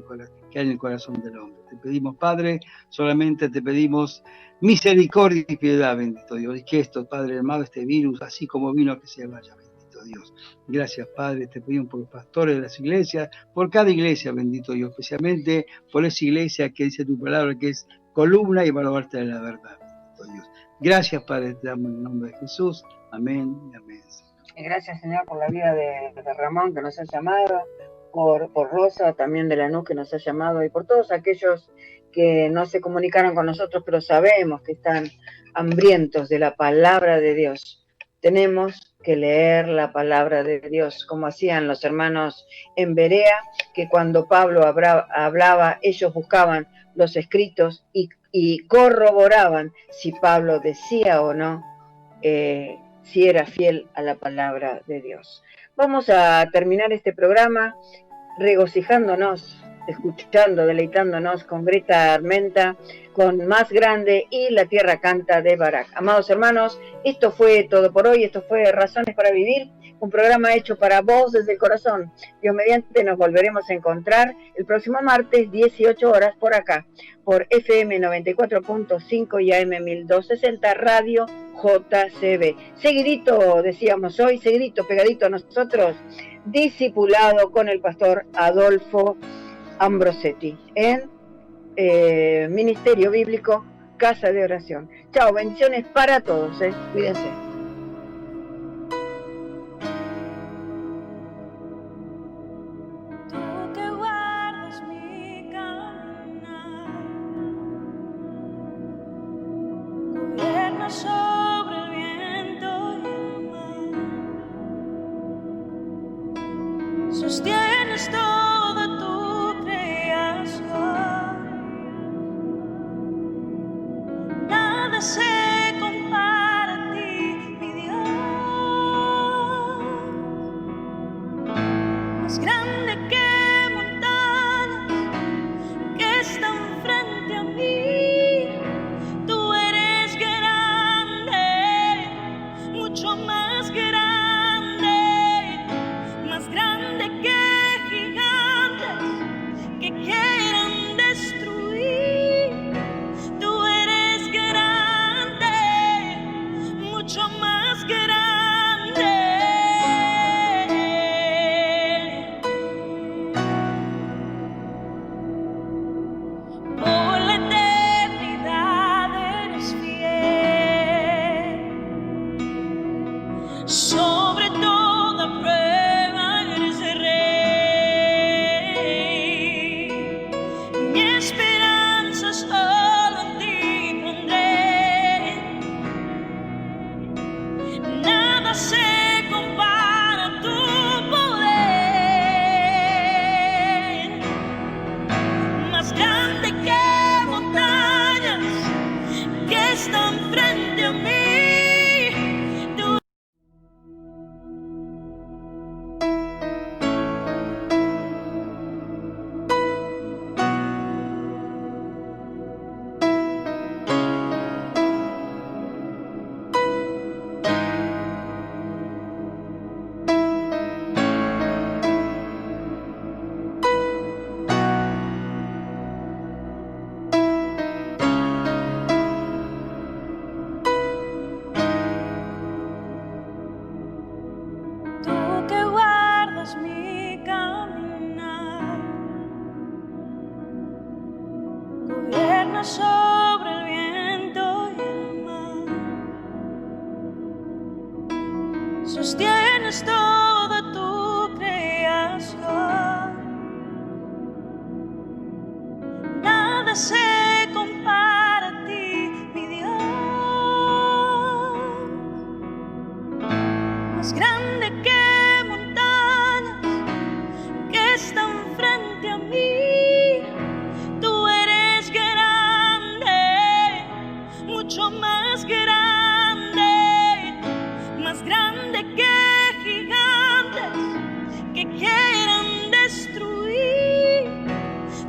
que hay en el corazón del hombre. Te pedimos, Padre, solamente te pedimos misericordia y piedad, bendito Dios. Y que esto, Padre amado, este virus, así como vino, que se vaya, bendito Dios. Gracias, Padre, te pedimos por los pastores de las iglesias, por cada iglesia, bendito Dios, especialmente por esa iglesia que dice tu palabra, que es columna y baluarte de la verdad, bendito Dios. Gracias, Padre, te damos en el nombre de Jesús. Amén y amén. Gracias, Señor, por la vida de Ramón, que nos ha llamado, por Rosa, también de Lanús, que nos ha llamado, y por todos aquellos que no se comunicaron con nosotros, pero sabemos que están hambrientos de la palabra de Dios. Tenemos que leer la palabra de Dios, como hacían los hermanos en Berea, que cuando Pablo hablaba, ellos buscaban los escritos y corroboraban si Pablo decía o no, si era fiel a la palabra de Dios. Vamos a terminar este programa regocijándonos, escuchando, deleitándonos con Greta Armenta, con Más Grande y La Tierra Canta de Barak. Amados hermanos, esto fue todo por hoy, esto fue Razones para Vivir, un programa hecho para vos desde el corazón. Dios mediante nos volveremos a encontrar el próximo martes, 18 horas, por acá, por FM 94.5 y AM 1260, Radio JCB. Seguidito, decíamos hoy, seguidito, pegadito a nosotros, discipulado con el pastor Adolfo Ambrosetti en Ministerio Bíblico Casa de Oración. Chao, bendiciones para todos, cuídense. Sobre el viento y el mar, sostienes toda tu creación, nada se compara a ti, mi Dios, más grande que montañas que están frente a mí. Mucho más grande que gigantes. sobre toda prueba eres el rey. Mi esperanza solo en ti pondré. Nada se compara a tu poder, más grande que montañas que están frente a mí. Sobre el viento y el mar, sostienes toda tu creación. Nada se compara a ti, mi Dios, más grande que montañas que están frente a mí. Mucho más grande que gigantes que quieran destruir.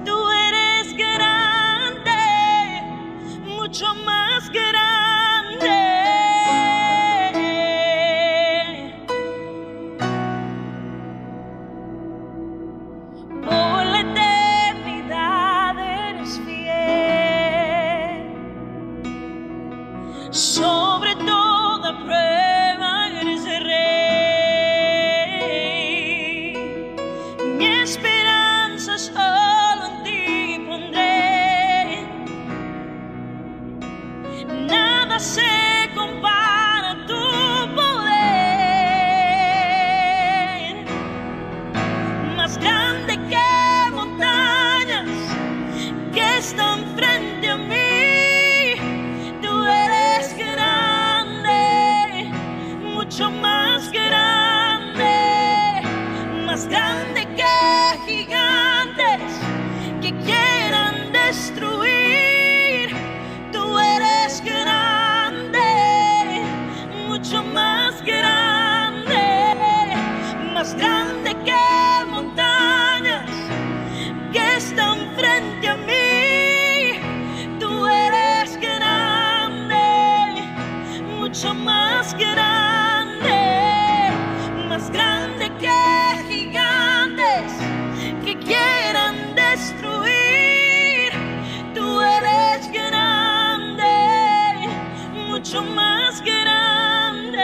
Tú eres grande, mucho más grande. Por la eternidad eres fiel. Sobre toda prueba eres el rey. Mi esperanza solo en ti pondré. Nada se compara a tu poder, más grande que montañas que están frente a mí. Mucho más grande que gigantes que quieran destruir. Tú eres grande, mucho más grande que montañas que están frente a mí. Tú eres grande, mucho más grande que gigantes que quieran destruir. Tú eres grande, mucho más grande,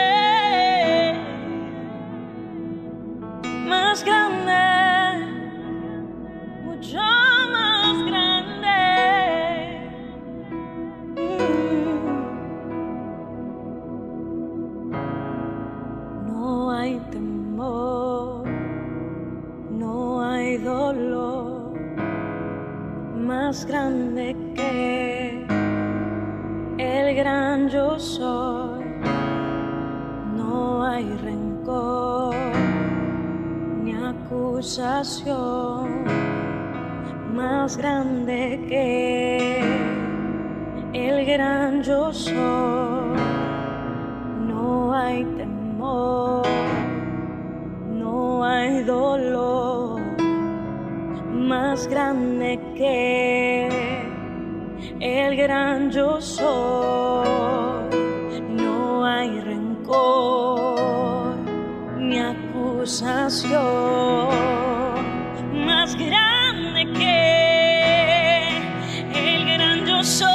mucho más grande. No hay temor, no hay dolor más grande que el gran yo soy. No hay rencor ni acusación más grande que el gran yo soy. No hay temor, no hay dolor más grande que el gran yo soy. No hay rencor ni acusación más grande que el gran yo soy.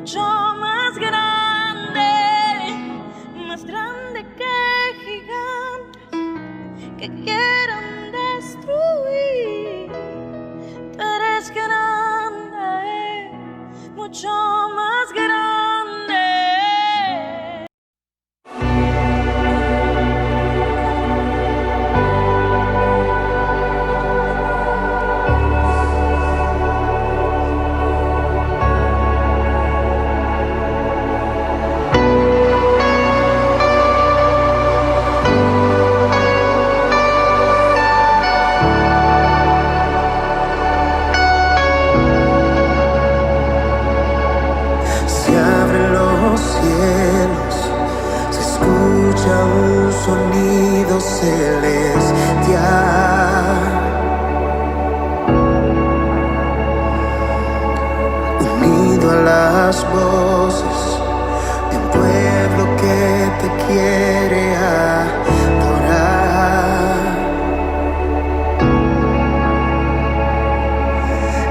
mucho más grande que gigantes que quieran destruir. Tú eres grande, mucho más grande. Un sonido celestial, unido a las voces de un pueblo que te quiere adorar.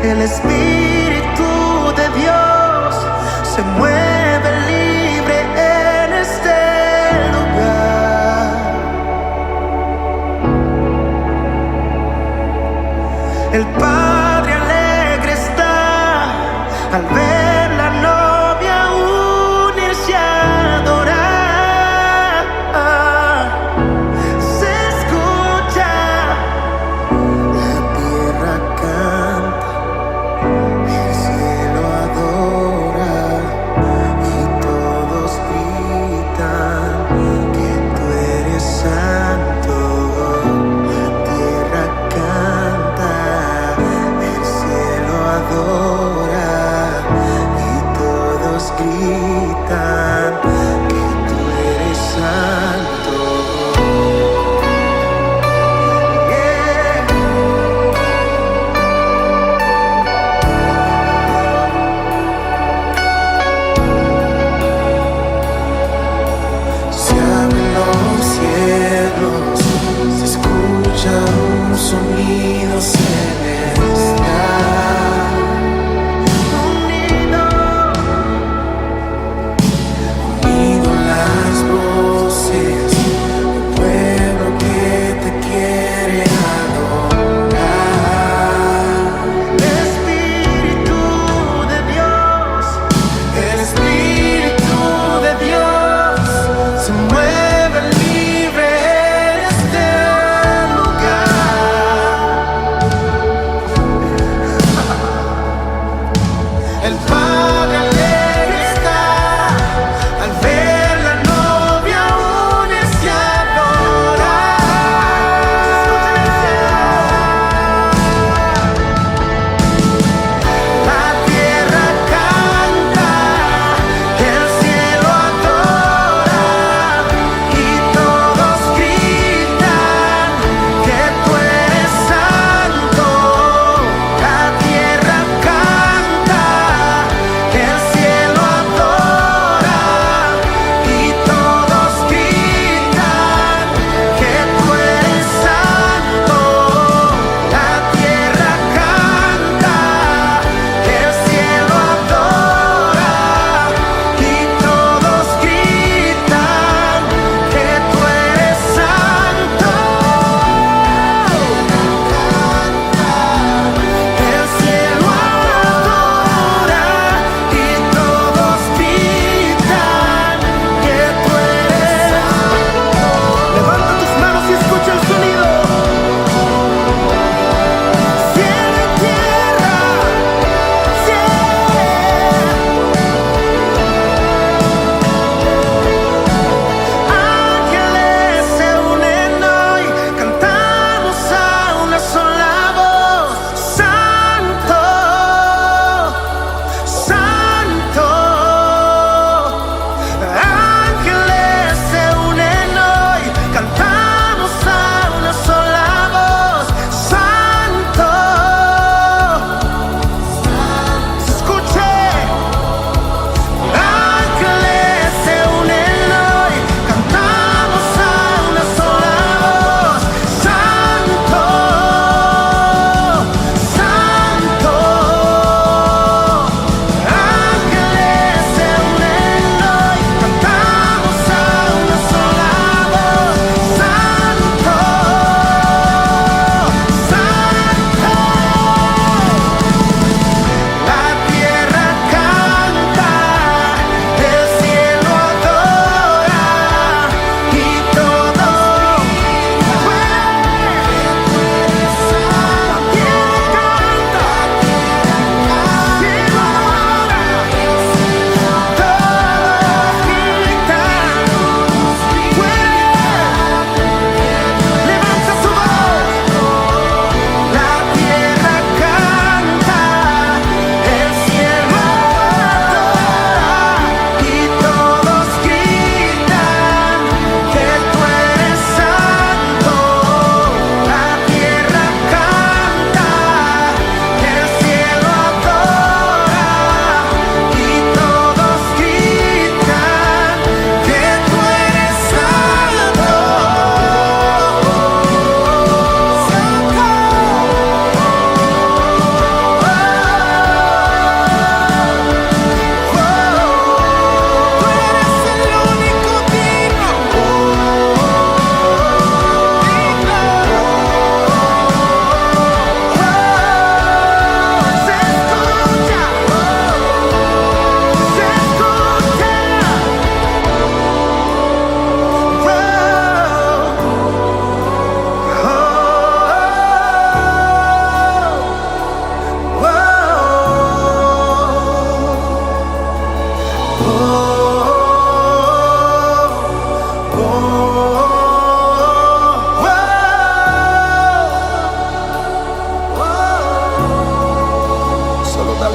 El Espíritu de Dios se mueve libre en este lugar. El Padre alegre está al ver la novia unirse a adorar. Se escucha, la tierra canta, el cielo adora y todos gritan que tú eres santo. La tierra canta, el cielo adora y todos gritan que tú eres santo. Yeah. Se abren los cielos, se escucha un sonido celestial, unido a las voces del pueblo que te quiere adorar. El Espíritu de Dios, el Espíritu de Dios se mueve libre en este lugar.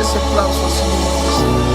ese aplauso al Señor.